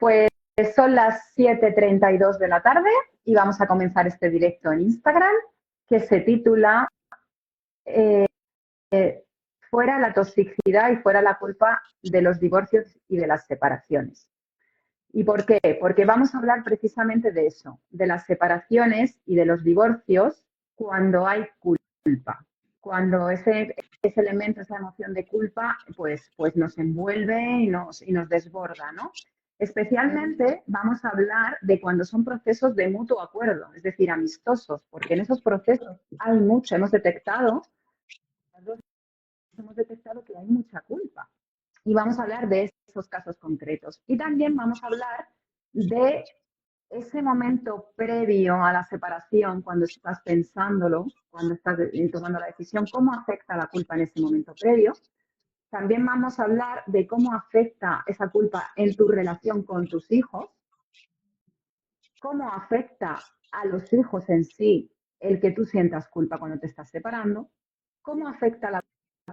Pues son las 7:32 de la tarde y vamos a comenzar este directo en Instagram que se titula Fuera la toxicidad y fuera la culpa de los divorcios y de las separaciones. ¿Y por qué? Porque vamos a hablar precisamente de eso, de las separaciones y de los divorcios cuando hay culpa, cuando ese elemento, esa emoción de culpa, pues nos envuelve y nos desborda, ¿no? Especialmente vamos a hablar de cuando son procesos de mutuo acuerdo, es decir, amistosos, porque en esos procesos hay mucho, hemos detectado que hay mucha culpa. Y vamos a hablar de esos casos concretos. Y también vamos a hablar de ese momento previo a la separación, cuando estás pensándolo, cuando estás tomando la decisión, cómo afecta la culpa en ese momento previo. También vamos a hablar de cómo afecta esa culpa en tu relación con tus hijos, cómo afecta a los hijos en sí el que tú sientas culpa cuando te estás separando, cómo afecta la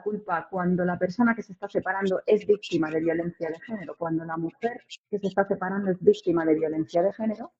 culpa cuando la persona que se está separando es víctima de violencia de género, cuando la mujer que se está separando es víctima de violencia de género.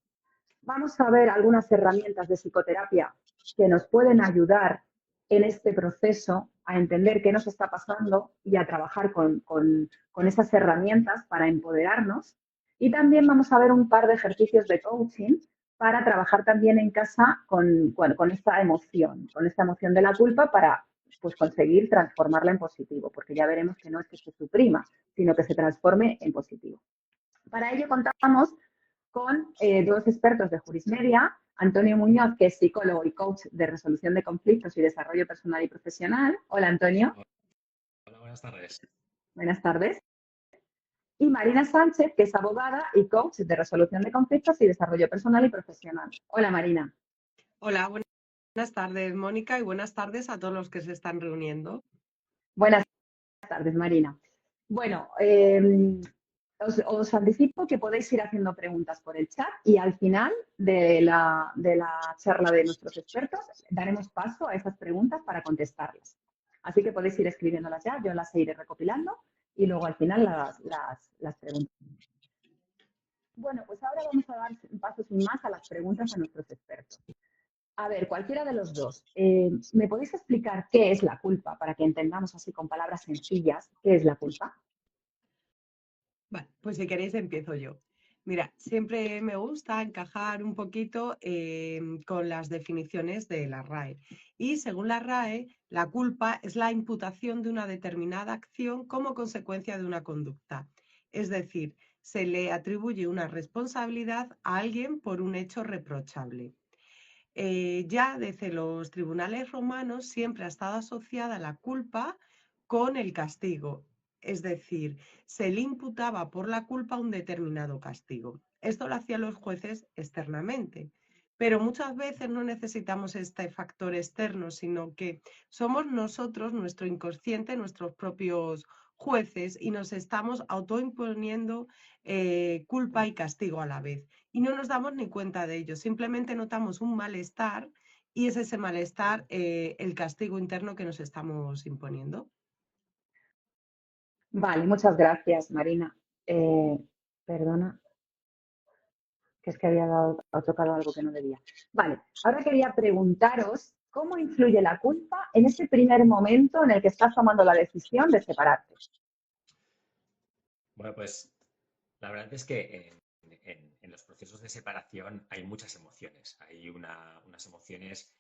Vamos a ver algunas herramientas de psicoterapia que nos pueden ayudar en este proceso a entender qué nos está pasando y a trabajar con esas herramientas para empoderarnos. Y también vamos a ver un par de ejercicios de coaching para trabajar también en casa con esta emoción de la culpa para pues, conseguir transformarla en positivo, porque ya veremos que no es que se suprima, sino que se transforme en positivo. Para ello contamos con dos expertos de Jurismedia, Antonio Muñoz, que es psicólogo y coach de resolución de conflictos y desarrollo personal y profesional. Hola, Antonio. Hola, buenas tardes. Buenas tardes. Y Marina Sánchez, que es abogada y coach de resolución de conflictos y desarrollo personal y profesional. Hola, Marina. Hola, buenas tardes, Mónica, y buenas tardes a todos los que se están reuniendo. Buenas tardes, Marina. Bueno, os anticipo que podéis ir haciendo preguntas por el chat y al final de la charla de nuestros expertos daremos paso a esas preguntas para contestarlas. Así que podéis ir escribiéndolas ya, yo las iré recopilando y luego al final las preguntas. Bueno, pues ahora vamos a dar paso sin más a las preguntas a nuestros expertos. A ver, cualquiera de los dos, ¿me podéis explicar qué es la culpa para que entendamos así con palabras sencillas qué es la culpa? Vale, pues si queréis empiezo yo. Mira, siempre me gusta encajar un poquito con las definiciones de la RAE. Y según la RAE, la culpa es la imputación de una determinada acción como consecuencia de una conducta. Es decir, se le atribuye una responsabilidad a alguien por un hecho reprochable. Ya desde los tribunales romanos siempre ha estado asociada la culpa con el castigo, es decir, se le imputaba por la culpa un determinado castigo. Esto lo hacían los jueces externamente, pero muchas veces no necesitamos este factor externo, sino que somos nosotros, nuestro inconsciente, nuestros propios jueces y nos estamos autoimponiendo culpa y castigo a la vez y no nos damos ni cuenta de ello, simplemente notamos un malestar y es ese malestar el castigo interno que nos estamos imponiendo. Vale, muchas gracias, Marina. Perdona, que es que había tocado algo que no debía. Vale, ahora quería preguntaros cómo influye la culpa en ese primer momento en el que estás tomando la decisión de separarte. Bueno, pues la verdad es que en los procesos de separación hay muchas emociones. Hay unas emociones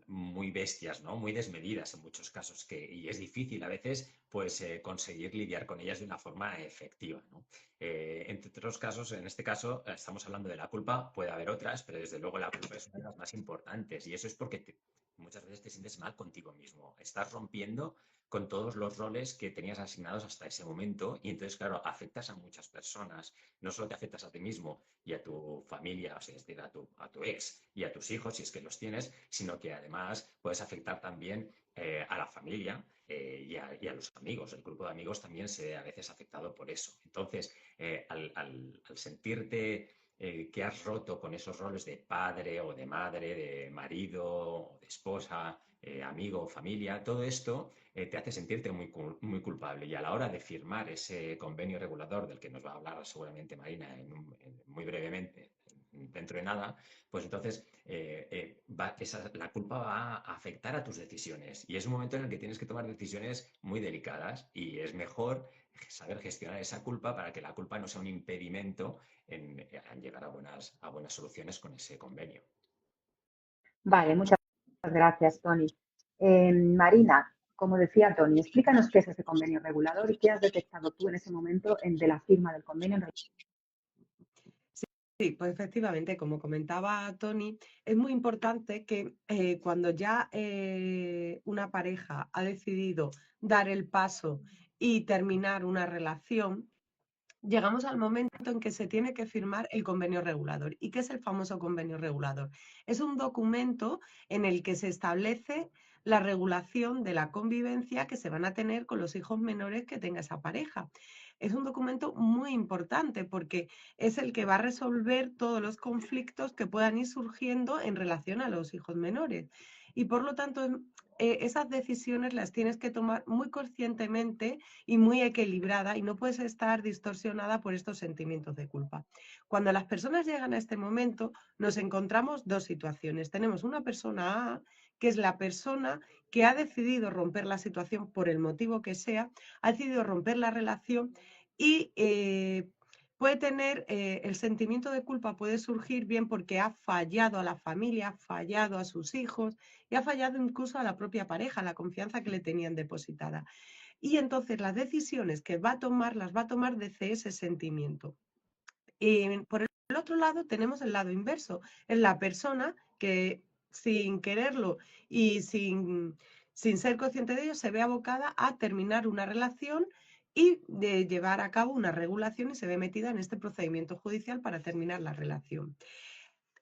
muy bestias, ¿no? Muy desmedidas en muchos casos, y es difícil a veces pues, conseguir lidiar con ellas de una forma efectiva, ¿no? Entre otros casos, en este caso, estamos hablando de la culpa, puede haber otras, pero desde luego la culpa es una de las más importantes y eso es porque muchas veces te sientes mal contigo mismo. Estás rompiendo con todos los roles que tenías asignados hasta ese momento y entonces, claro, afectas a muchas personas. No solo te afectas a ti mismo y a tu familia, o sea, es decir, a tu ex y a tus hijos, si es que los tienes, sino que además puedes afectar también a la familia y a los amigos. El grupo de amigos también se ve a veces afectado por eso. Entonces, al sentirte que has roto con esos roles de padre o de madre, de marido o de esposa, amigo, familia, todo esto te hace sentirte muy culpable. Y a la hora de firmar ese convenio regulador del que nos va a hablar seguramente Marina muy brevemente, dentro de nada, pues entonces la culpa va a afectar a tus decisiones. Y es un momento en el que tienes que tomar decisiones muy delicadas y es mejor saber gestionar esa culpa para que la culpa no sea un impedimento en llegar a buenas soluciones con ese convenio. Vale, muchas gracias, Tony. Marina, como decía Tony, explícanos qué es ese convenio regulador y qué has detectado tú en ese momento de la firma del convenio. Sí, pues efectivamente, como comentaba Tony, es muy importante que cuando ya una pareja ha decidido dar el paso y terminar una relación, llegamos al momento en que se tiene que firmar el convenio regulador. ¿Y qué es el famoso convenio regulador? Es un documento en el que se establece la regulación de la convivencia que se van a tener con los hijos menores que tenga esa pareja. Es un documento muy importante porque es el que va a resolver todos los conflictos que puedan ir surgiendo en relación a los hijos menores. Y por lo tanto, esas decisiones las tienes que tomar muy conscientemente y muy equilibrada y no puedes estar distorsionada por estos sentimientos de culpa. Cuando las personas llegan a este momento, nos encontramos dos situaciones. Tenemos una persona A, que es la persona que ha decidido romper la situación por el motivo que sea, ha decidido romper la relación y puede tener el sentimiento de culpa, puede surgir bien porque ha fallado a la familia, ha fallado a sus hijos y ha fallado incluso a la propia pareja, la confianza que le tenían depositada. Y entonces las decisiones que va a tomar, las va a tomar desde ese sentimiento. Y por el otro lado tenemos el lado inverso, es la persona que sin quererlo y sin ser consciente de ello se ve abocada a terminar una relación y de llevar a cabo una regulación y se ve metida en este procedimiento judicial para terminar la relación.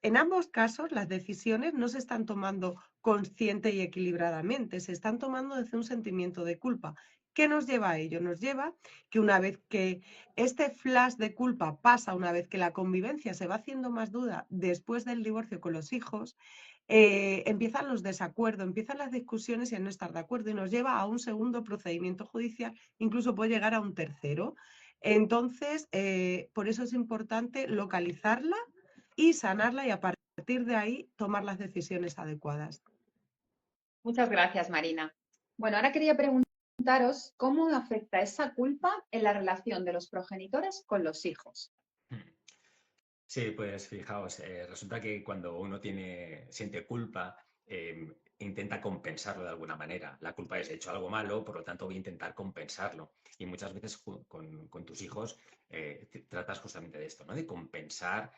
En ambos casos, las decisiones no se están tomando consciente y equilibradamente, se están tomando desde un sentimiento de culpa. ¿Qué nos lleva a ello? Nos lleva que una vez que este flash de culpa pasa, una vez que la convivencia se va haciendo más dura después del divorcio con los hijos, empiezan los desacuerdos, empiezan las discusiones y a no estar de acuerdo y nos lleva a un segundo procedimiento judicial, incluso puede llegar a un tercero. Entonces, por eso es importante localizarla y sanarla y a partir de ahí tomar las decisiones adecuadas. Muchas gracias, Marina. Bueno, ahora quería preguntaros cómo afecta esa culpa en la relación de los progenitores con los hijos. Sí, pues fijaos, resulta que cuando uno siente culpa, intenta compensarlo de alguna manera. La culpa es, he hecho algo malo, por lo tanto voy a intentar compensarlo. Y muchas veces con tus hijos tratas justamente de esto, ¿no? De compensar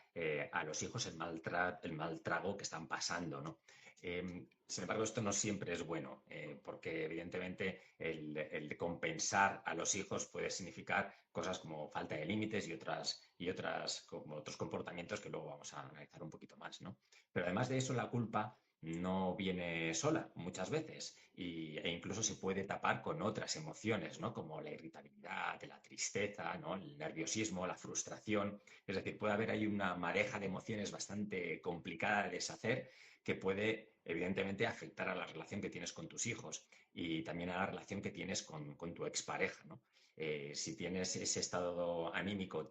a los hijos el mal trago que están pasando, ¿no? Sin embargo, esto no siempre es bueno, porque evidentemente el compensar a los hijos puede significar cosas como falta de límites y otras como otros comportamientos que luego vamos a analizar un poquito más, ¿no? Pero además de eso, la culpa no viene sola muchas veces e incluso se puede tapar con otras emociones, ¿no? Como la irritabilidad, la tristeza, ¿no? El nerviosismo, la frustración. Es decir, puede haber ahí una madeja de emociones bastante complicada de deshacer que puede, evidentemente, afectar a la relación que tienes con tus hijos y también a la relación que tienes con tu expareja, ¿no? Si tienes ese estado anímico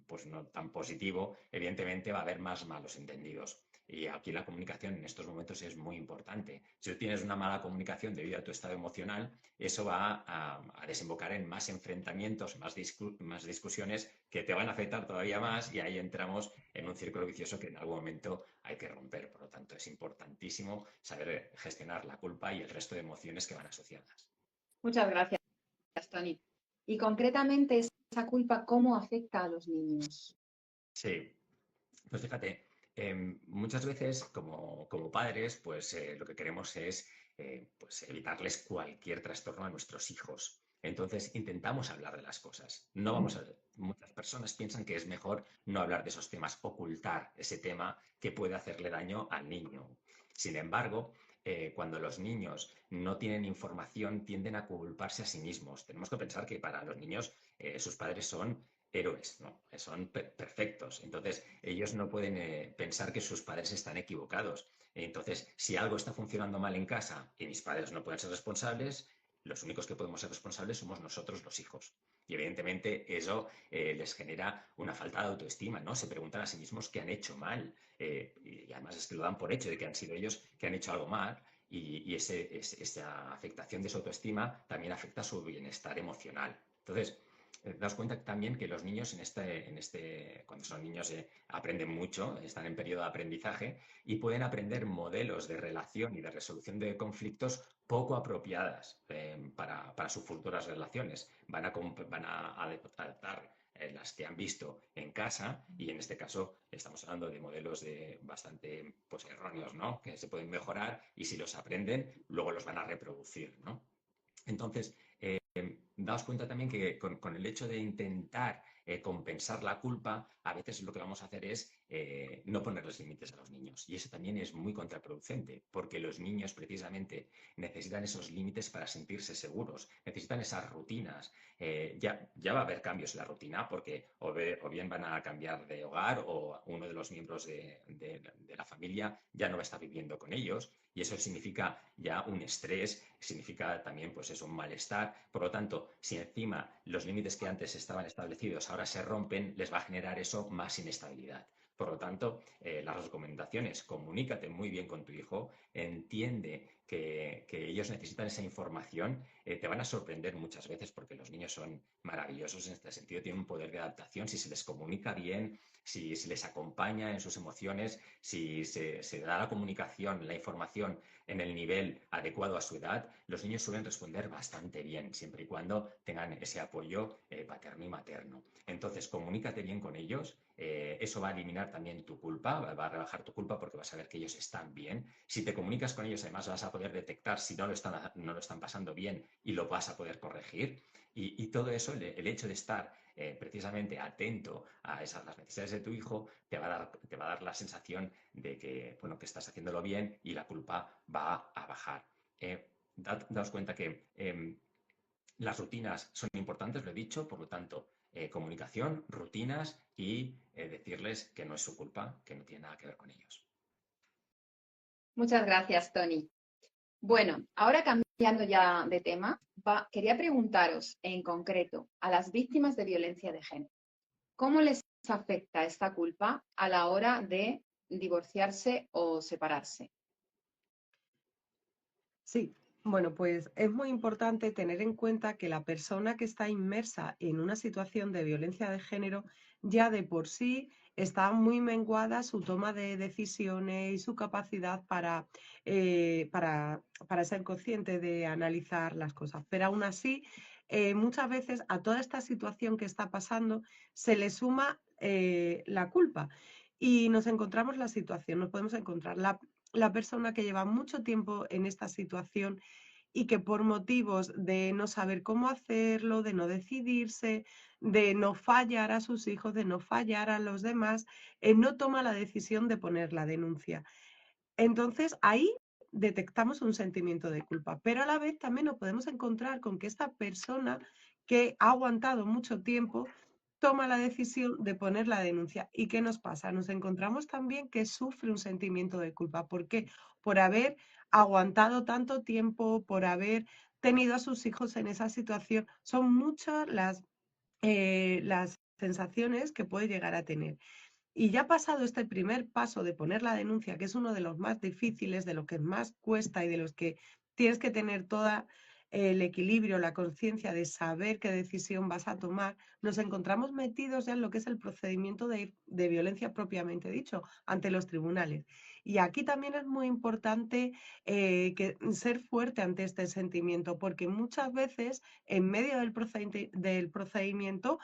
pues no tan positivo, evidentemente va a haber más malos entendidos. Y aquí la comunicación en estos momentos es muy importante. Si tú tienes una mala comunicación debido a tu estado emocional, eso va a desembocar en más enfrentamientos, más discusiones que te van a afectar todavía más y ahí entramos en un círculo vicioso que en algún momento hay que romper. Por lo tanto, es importantísimo saber gestionar la culpa y el resto de emociones que van asociadas. Muchas gracias, Tony. Y concretamente, esa culpa, ¿cómo afecta a los niños? Sí, pues fíjate, muchas veces como padres, pues lo que queremos es pues, evitarles cualquier trastorno a nuestros hijos. Entonces intentamos hablar de las cosas. Muchas personas piensan que es mejor no hablar de esos temas, ocultar ese tema que puede hacerle daño al niño. Sin embargo, cuando los niños no tienen información, tienden a culparse a sí mismos. Tenemos que pensar que para los niños sus padres son héroes, ¿no? Son perfectos. Entonces, ellos no pueden pensar que sus padres están equivocados. Entonces, si algo está funcionando mal en casa y mis padres no pueden ser responsables, los únicos que podemos ser responsables somos nosotros, los hijos. Y evidentemente eso les genera una falta de autoestima, ¿no? Se preguntan a sí mismos qué han hecho mal. Y además es que lo dan por hecho de que han sido ellos que han hecho algo mal. Y esa afectación de su autoestima también afecta a su bienestar emocional. Entonces, daos cuenta también que los niños cuando son niños aprenden mucho, están en periodo de aprendizaje y pueden aprender modelos de relación y de resolución de conflictos poco apropiadas para sus futuras relaciones. Van a adaptar las que han visto en casa y en este caso estamos hablando de modelos bastante pues, erróneos, ¿no? Que se pueden mejorar y si los aprenden luego los van a reproducir, ¿no? Entonces, daos cuenta también que con el hecho de intentar compensar la culpa, a veces lo que vamos a hacer es no ponerles límites a los niños. Y eso también es muy contraproducente, porque los niños precisamente necesitan esos límites para sentirse seguros, necesitan esas rutinas. Ya va a haber cambios en la rutina, porque o bien van a cambiar de hogar o uno de los miembros de la familia ya no va a estar viviendo con ellos. Y eso significa ya un estrés, significa también pues es un malestar. Por lo tanto, si encima los límites que antes estaban establecidos ahora se rompen, les va a generar eso más inestabilidad. Por lo tanto, las recomendaciones, comunícate muy bien con tu hijo, entiende que ellos necesitan esa información, te van a sorprender muchas veces porque los niños son maravillosos en este sentido, tienen un poder de adaptación, si se les comunica bien, si se les acompaña en sus emociones, si se da la comunicación, la información en el nivel adecuado a su edad, los niños suelen responder bastante bien, siempre y cuando tengan ese apoyo paterno y materno. Entonces, comunícate bien con ellos, eso va a eliminar también tu culpa, va a rebajar tu culpa porque vas a ver que ellos están bien. Si te comunicas con ellos, además vas a poder detectar si no lo están pasando bien y lo vas a poder corregir. Y todo eso, el hecho de estar precisamente atento a las necesidades de tu hijo, te va a dar la sensación de que, bueno, que estás haciéndolo bien y la culpa va a bajar. Daos cuenta que las rutinas son importantes, lo he dicho, por lo tanto, comunicación, rutinas y decirles que no es su culpa, que no tiene nada que ver con ellos. Muchas gracias, Tony. Bueno, ahora cambiando ya de tema, quería preguntaros en concreto a las víctimas de violencia de género, ¿cómo les afecta esta culpa a la hora de divorciarse o separarse? Sí, bueno, pues es muy importante tener en cuenta que la persona que está inmersa en una situación de violencia de género ya de por sí está muy menguada su toma de decisiones y su capacidad para ser consciente de analizar las cosas. Pero aún así, muchas veces a toda esta situación que está pasando se le suma la culpa. Y nos encontramos la situación, nos podemos encontrar la persona que lleva mucho tiempo en esta situación y que por motivos de no saber cómo hacerlo, de no decidirse, de no fallar a sus hijos, de no fallar a los demás, no toma la decisión de poner la denuncia. Entonces, ahí detectamos un sentimiento de culpa, pero a la vez también nos podemos encontrar con que esta persona que ha aguantado mucho tiempo toma la decisión de poner la denuncia. ¿Y qué nos pasa? Nos encontramos también que sufre un sentimiento de culpa. ¿Por qué? Por haber aguantado tanto tiempo, por haber tenido a sus hijos en esa situación. Son muchas las sensaciones que puede llegar a tener. Y ya pasado este primer paso de poner la denuncia, que es uno de los más difíciles, de los que más cuesta y de los que tienes que tener todo el equilibrio, la conciencia de saber qué decisión vas a tomar, nos encontramos metidos ya en lo que es el procedimiento de violencia propiamente dicho ante los tribunales. Y aquí también es muy importante ser fuerte ante este sentimiento, porque muchas veces en medio del procedimiento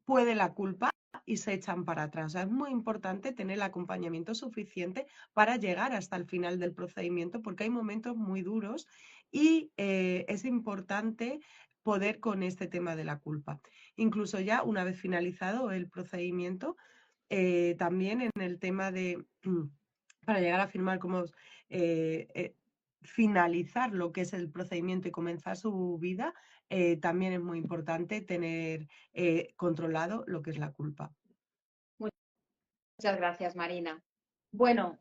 puede la culpa y se echan para atrás. O sea, es muy importante tener el acompañamiento suficiente para llegar hasta el final del procedimiento porque hay momentos muy duros y es importante poder con este tema de la culpa. Incluso ya una vez finalizado el procedimiento, también en el tema de, para llegar a firmar como finalizar lo que es el procedimiento y comenzar su vida, también es muy importante tener controlado lo que es la culpa. Muchas gracias, Marina. Bueno,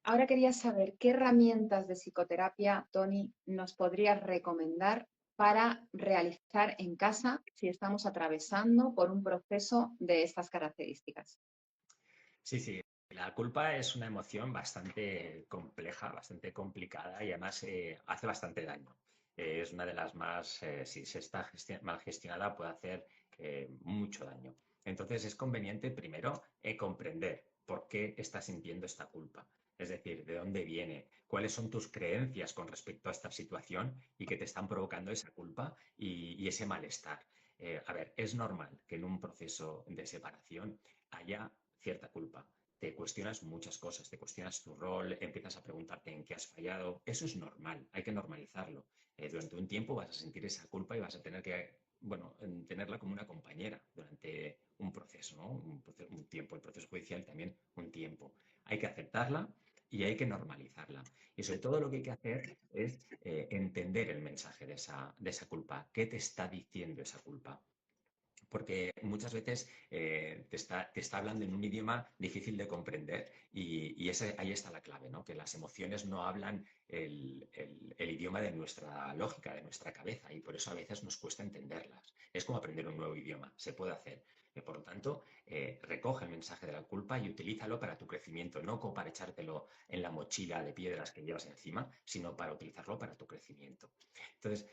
ahora quería saber qué herramientas de psicoterapia, Tony, nos podrías recomendar para realizar en casa si estamos atravesando por un proceso de estas características. Sí, sí. La culpa es una emoción bastante compleja, bastante complicada y además hace bastante daño. Es una de las más, si se está mal gestionada, puede hacer mucho daño. Entonces es conveniente primero comprender por qué estás sintiendo esta culpa. Es decir, de dónde viene, cuáles son tus creencias con respecto a esta situación y que te están provocando esa culpa y ese malestar. A ver, es normal que en un proceso de separación haya cierta culpa. Te cuestionas muchas cosas, te cuestionas tu rol, empiezas a preguntarte en qué has fallado. Eso es normal, hay que normalizarlo. Durante un tiempo vas a sentir esa culpa y vas a tener que, bueno, tenerla como una compañera durante un proceso, ¿no? Un tiempo, el proceso judicial también un tiempo. Hay que aceptarla y hay que normalizarla. Y sobre todo lo que hay que hacer es entender el mensaje de esa culpa. ¿Qué te está diciendo esa culpa? Porque muchas veces te está hablando en un idioma difícil de comprender y ahí está la clave, ¿no? Que las emociones no hablan el idioma de nuestra lógica, de nuestra cabeza y por eso a veces nos cuesta entenderlas. Es como aprender un nuevo idioma, se puede hacer. Por lo tanto, recoge el mensaje de la culpa y utilízalo para tu crecimiento, no como para echártelo en la mochila de piedras que llevas encima, sino para utilizarlo para tu crecimiento. Entonces,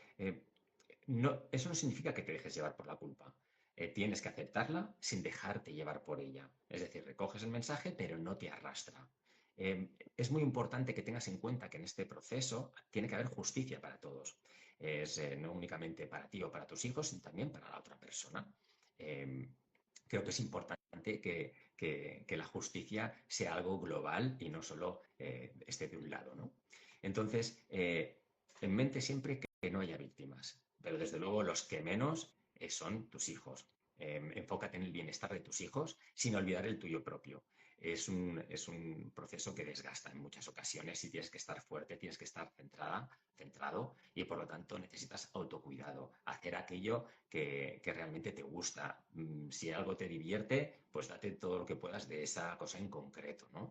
eso no significa que te dejes llevar por la culpa. Tienes que aceptarla sin dejarte llevar por ella. Es decir, recoges el mensaje, pero no te arrastra. Es muy importante que tengas en cuenta que en este proceso tiene que haber justicia para todos. No únicamente para ti o para tus hijos, sino también para la otra persona. Creo que es importante que la justicia sea algo global y no solo esté de un lado, ¿no? Entonces, en mente siempre que no haya víctimas, pero desde luego los que menos son tus hijos. Enfócate en el bienestar de tus hijos sin olvidar el tuyo propio. Es un proceso que desgasta en muchas ocasiones y tienes que estar fuerte, tienes que estar centrado y por lo tanto necesitas autocuidado, hacer aquello que realmente te gusta. Si algo te divierte, pues date todo lo que puedas de esa cosa en concreto, ¿no?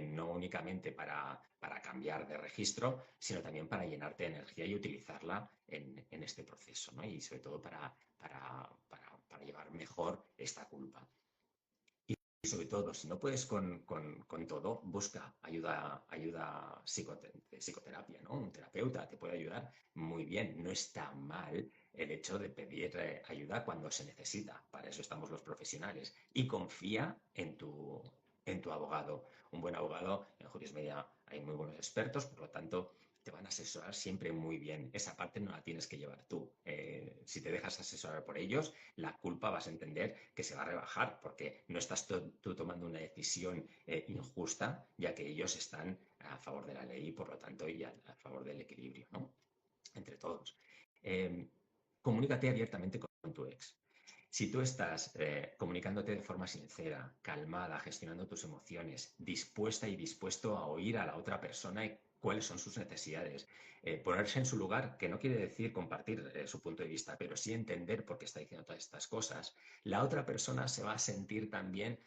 No únicamente para cambiar de registro, sino también para llenarte de energía y utilizarla en este proceso, ¿no? Y sobre todo para llevar mejor esta culpa. Y sobre todo, si no puedes con todo, busca ayuda de psicoterapia, ¿no? Un terapeuta te puede ayudar muy bien. No está mal el hecho de pedir ayuda cuando se necesita. Para eso estamos los profesionales. Y confía en tu abogado. Un buen abogado, en Jurismedia hay muy buenos expertos, por lo tanto, te van a asesorar siempre muy bien. Esa parte no la tienes que llevar tú. Si te dejas asesorar por ellos, la culpa vas a entender que se va a rebajar porque no estás tú tomando una decisión injusta, ya que ellos están a favor de la ley y por lo tanto y a favor del equilibrio, ¿no? Entre todos. Comunícate abiertamente con tu ex. Si tú estás comunicándote de forma sincera, calmada, gestionando tus emociones, dispuesta y dispuesto a oír a la otra persona y cuáles son sus necesidades, ponerse en su lugar, que no quiere decir compartir su punto de vista, pero sí entender por qué está diciendo todas estas cosas, la otra persona se va a sentir también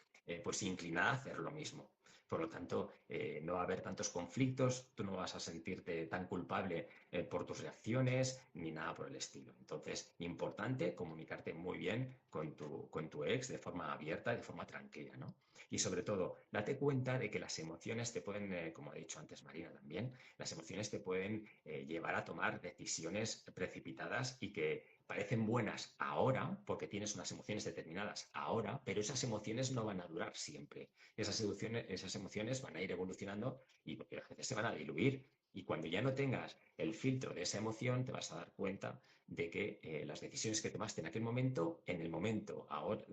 pues inclinada a hacer lo mismo. Por lo tanto, no va a haber tantos conflictos, tú no vas a sentirte tan culpable por tus reacciones ni nada por el estilo. Entonces, importante comunicarte muy bien con tu ex de forma abierta y de forma tranquila, ¿no? Y sobre todo, date cuenta de que las emociones te pueden, como ha dicho antes Marina también, las emociones te pueden llevar a tomar decisiones precipitadas y que parecen buenas ahora, porque tienes unas emociones determinadas ahora, pero esas emociones no van a durar siempre. Esas emociones van a ir evolucionando y a veces se van a diluir. Y cuando ya no tengas el filtro de esa emoción, te vas a dar cuenta de que las decisiones que tomaste en aquel momento, en el momento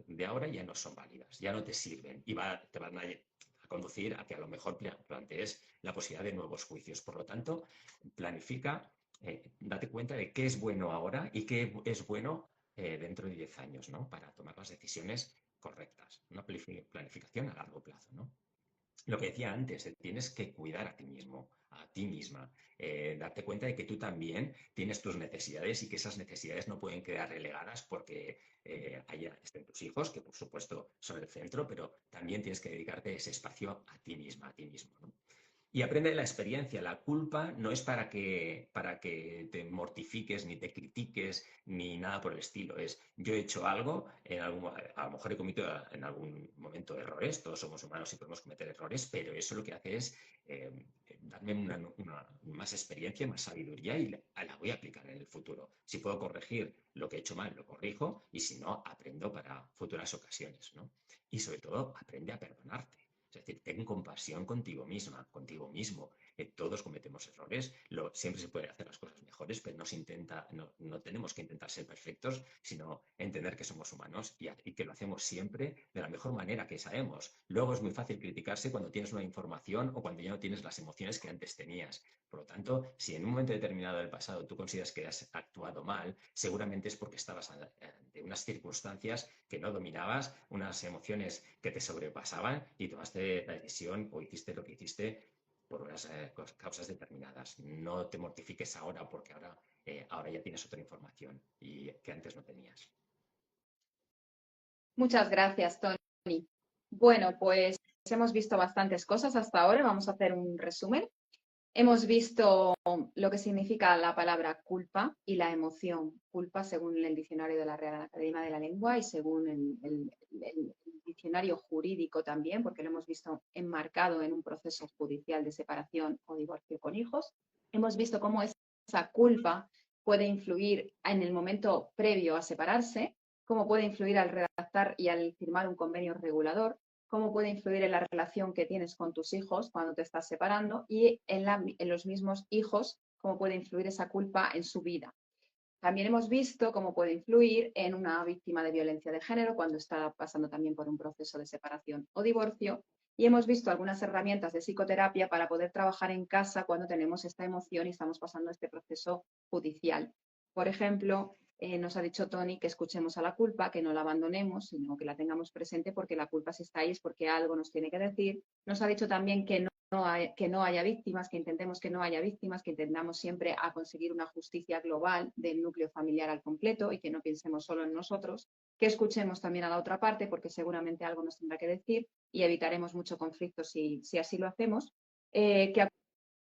de ahora, ya no son válidas, ya no te sirven y te van a conducir a que a lo mejor plantees la posibilidad de nuevos juicios. Por lo tanto, planifica, date cuenta de qué es bueno ahora y qué es bueno dentro de 10 años, ¿no? Para tomar las decisiones correctas. Una planificación a largo plazo, ¿no? Lo que decía antes, tienes que cuidar a ti mismo. a ti misma. Darte cuenta de que tú también tienes tus necesidades y que esas necesidades no pueden quedar relegadas porque estén tus hijos, que por supuesto son el centro, pero también tienes que dedicarte ese espacio a ti misma, a ti mismo, ¿no? Y aprende de la experiencia. La culpa no es para que te mortifiques, ni te critiques, ni nada por el estilo. Es, yo he hecho algo, a lo mejor he cometido en algún momento errores, todos somos humanos y podemos cometer errores, pero eso lo que hace es darme más experiencia, más sabiduría y la voy a aplicar en el futuro. Si puedo corregir lo que he hecho mal, lo corrijo, y si no, aprendo para futuras ocasiones, ¿no? Y sobre todo, aprende a perdonarte. Es decir, ten compasión contigo misma, contigo mismo. Todos cometemos errores, siempre se pueden hacer las cosas mejores, pero no tenemos que intentar ser perfectos, sino entender que somos humanos y que lo hacemos siempre de la mejor manera que sabemos. Luego es muy fácil criticarse cuando tienes una información o cuando ya no tienes las emociones que antes tenías. Por lo tanto, si en un momento determinado del pasado tú consideras que has actuado mal, seguramente es porque estabas ante unas circunstancias que no dominabas, unas emociones que te sobrepasaban y tomaste la decisión o hiciste lo que hiciste por unas causas determinadas. No te mortifiques ahora porque ahora ya tienes otra información y que antes no tenías. Muchas gracias, Tony. Bueno, pues hemos visto bastantes cosas hasta ahora. Vamos a hacer un resumen. Hemos visto lo que significa la palabra culpa y la emoción culpa según el diccionario de la Real Academia de la Lengua y según el diccionario jurídico también, porque lo hemos visto enmarcado en un proceso judicial de separación o divorcio con hijos. Hemos visto cómo esa culpa puede influir en el momento previo a separarse, cómo puede influir al redactar y al firmar un convenio regulador, cómo puede influir en la relación que tienes con tus hijos cuando te estás separando y en los mismos hijos, cómo puede influir esa culpa en su vida. También hemos visto cómo puede influir en una víctima de violencia de género cuando está pasando también por un proceso de separación o divorcio. Y hemos visto algunas herramientas de psicoterapia para poder trabajar en casa cuando tenemos esta emoción y estamos pasando este proceso judicial. Por ejemplo, nos ha dicho Tony que escuchemos a la culpa, que no la abandonemos, sino que la tengamos presente porque la culpa si está ahí es porque algo nos tiene que decir. Nos ha dicho también que no haya víctimas, que intentemos que no haya víctimas, que intentamos siempre a conseguir una justicia global del núcleo familiar al completo y que no pensemos solo en nosotros, que escuchemos también a la otra parte porque seguramente algo nos tendrá que decir y evitaremos mucho conflicto si así lo hacemos, que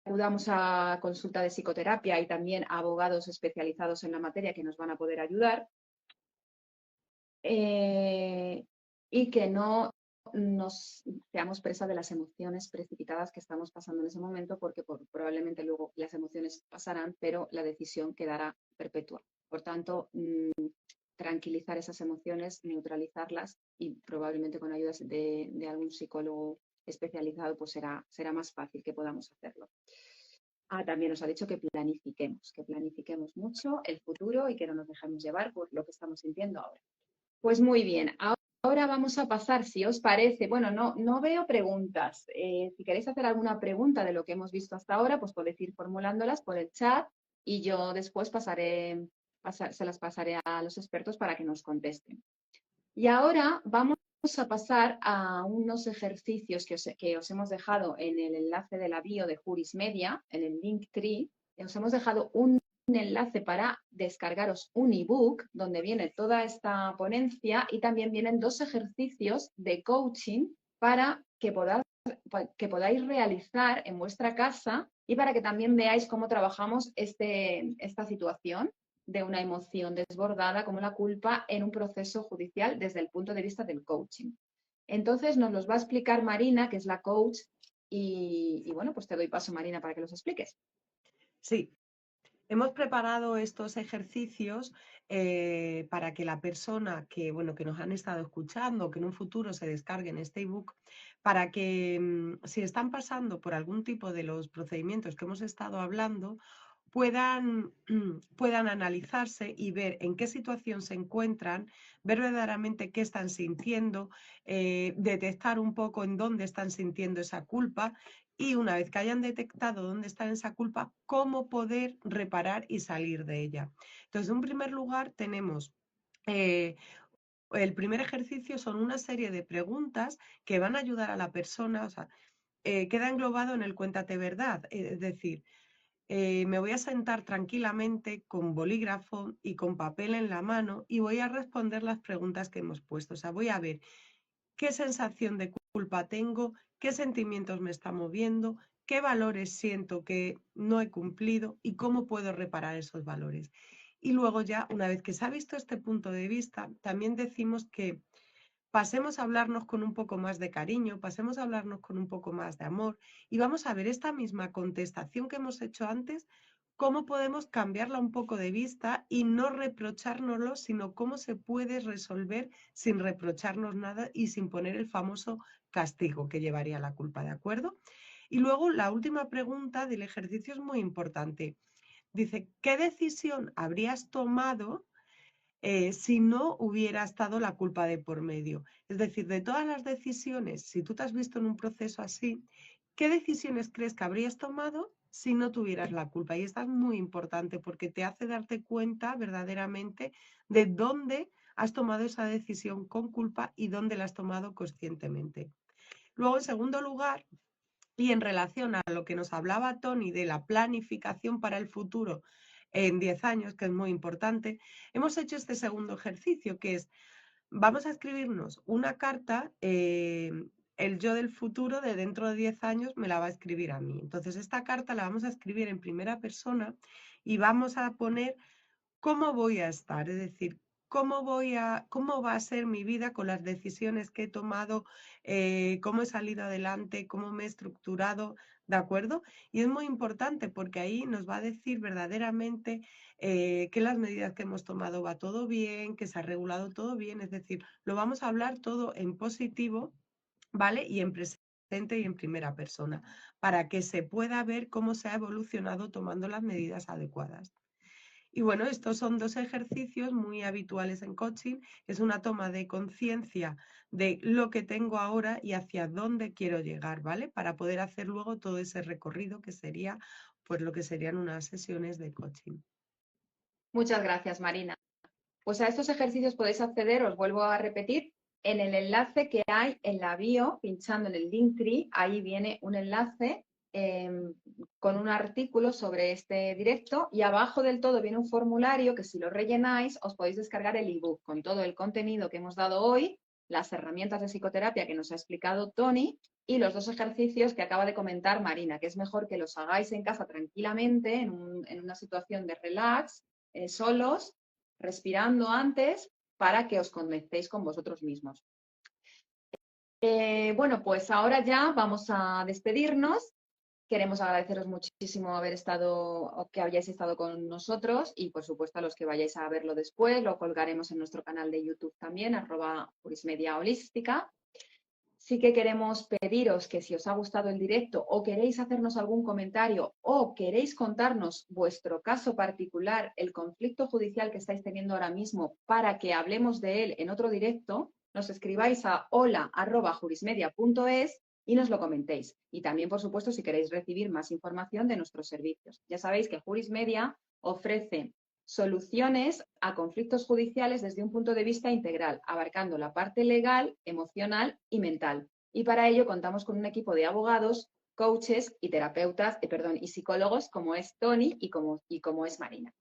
acudamos a consulta de psicoterapia y también a abogados especializados en la materia que nos van a poder ayudar y que no nos seamos presa de las emociones precipitadas que estamos pasando en ese momento porque probablemente luego las emociones pasarán, pero la decisión quedará perpetua. Por tanto, tranquilizar esas emociones, neutralizarlas y probablemente con ayuda de algún psicólogo especializado pues será más fácil que podamos hacerlo. También nos ha dicho que planifiquemos mucho el futuro y que no nos dejemos llevar por lo que estamos sintiendo ahora. Pues muy bien, ahora vamos a pasar, si os parece, bueno, no veo preguntas. Si queréis hacer alguna pregunta de lo que hemos visto hasta ahora, pues podéis ir formulándolas por el chat y yo después se las pasaré a los expertos para que nos contesten. Y ahora vamos a pasar a unos ejercicios que os hemos dejado en el enlace de la bio de Juris Media, en el Linktree. Os hemos dejado un enlace para descargaros un ebook donde viene toda esta ponencia y también vienen 2 ejercicios de coaching para que podáis realizar en vuestra casa y para que también veáis cómo trabajamos esta situación de una emoción desbordada como la culpa en un proceso judicial desde el punto de vista del coaching. Entonces nos los va a explicar Marina, que es la coach, y bueno, pues te doy paso, Marina, para que los expliques. Sí, hemos preparado estos ejercicios para que la persona que nos han estado escuchando, que en un futuro se descarguen este ebook, para que si están pasando por algún tipo de los procedimientos que hemos estado hablando, puedan analizarse y ver en qué situación se encuentran, ver verdaderamente qué están sintiendo, detectar un poco en dónde están sintiendo esa culpa y una vez que hayan detectado dónde está esa culpa, cómo poder reparar y salir de ella. Entonces, en primer lugar, tenemos el primer ejercicio son una serie de preguntas que van a ayudar a la persona, queda englobado en el cuéntate verdad. Es decir, me voy a sentar tranquilamente con bolígrafo y con papel en la mano y voy a responder las preguntas que hemos puesto. O sea, voy a ver qué sensación de culpa tengo, qué sentimientos me están moviendo, qué valores siento que no he cumplido y cómo puedo reparar esos valores. Y luego ya, una vez que se ha visto este punto de vista, también decimos que pasemos a hablarnos con un poco más de cariño, pasemos a hablarnos con un poco más de amor y vamos a ver esta misma contestación que hemos hecho antes, cómo podemos cambiarla un poco de vista y no reprochárnoslo, sino cómo se puede resolver sin reprocharnos nada y sin poner el famoso castigo que llevaría la culpa, ¿de acuerdo? Y luego la última pregunta del ejercicio es muy importante. Dice, ¿qué decisión habrías tomado si no hubiera estado la culpa de por medio? Es decir, de todas las decisiones, si tú te has visto en un proceso así, ¿qué decisiones crees que habrías tomado si no tuvieras la culpa? Y esta es muy importante porque te hace darte cuenta verdaderamente de dónde has tomado esa decisión con culpa y dónde la has tomado conscientemente. Luego, en segundo lugar, y en relación a lo que nos hablaba Tony de la planificación para el futuro en 10 años, que es muy importante, hemos hecho este segundo ejercicio, que es, vamos a escribirnos una carta, el yo del futuro de dentro de 10 años me la va a escribir a mí. Entonces, esta carta la vamos a escribir en primera persona y vamos a poner cómo voy a estar, es decir, cómo va a ser mi vida con las decisiones que he tomado, cómo he salido adelante, cómo me he estructurado, ¿de acuerdo? Y es muy importante porque ahí nos va a decir verdaderamente que las medidas que hemos tomado va todo bien, que se ha regulado todo bien, es decir, lo vamos a hablar todo en positivo, ¿vale? Y en presente y en primera persona, para que se pueda ver cómo se ha evolucionado tomando las medidas adecuadas. Y bueno, estos son dos ejercicios muy habituales en coaching. Es una toma de conciencia de lo que tengo ahora y hacia dónde quiero llegar, ¿vale? Para poder hacer luego todo ese recorrido que sería, pues lo que serían unas sesiones de coaching. Muchas gracias, Marina. Pues a estos ejercicios podéis acceder, os vuelvo a repetir, en el enlace que hay en la bio, pinchando en el Linktree, ahí viene un enlace con un artículo sobre este directo y abajo del todo viene un formulario que si lo rellenáis os podéis descargar el ebook con todo el contenido que hemos dado hoy, las herramientas de psicoterapia que nos ha explicado Tony y los dos ejercicios que acaba de comentar Marina, que es mejor que los hagáis en casa tranquilamente, en una situación de relax, solos, respirando antes para que os conectéis con vosotros mismos. Bueno, pues ahora ya vamos a despedirnos. Queremos agradeceros muchísimo haber estado o que hayáis estado con nosotros y, por supuesto, a los que vayáis a verlo después, lo colgaremos en nuestro canal de YouTube también, @jurismediaholística. Sí que queremos pediros que si os ha gustado el directo o queréis hacernos algún comentario o queréis contarnos vuestro caso particular, el conflicto judicial que estáis teniendo ahora mismo, para que hablemos de él en otro directo, nos escribáis a hola@jurismedia.es y nos lo comentéis. Y también, por supuesto, si queréis recibir más información de nuestros servicios. Ya sabéis que Jurismedia ofrece soluciones a conflictos judiciales desde un punto de vista integral, abarcando la parte legal, emocional y mental. Y para ello contamos con un equipo de abogados, coaches y terapeutas, y psicólogos como es Tony y como es Marina.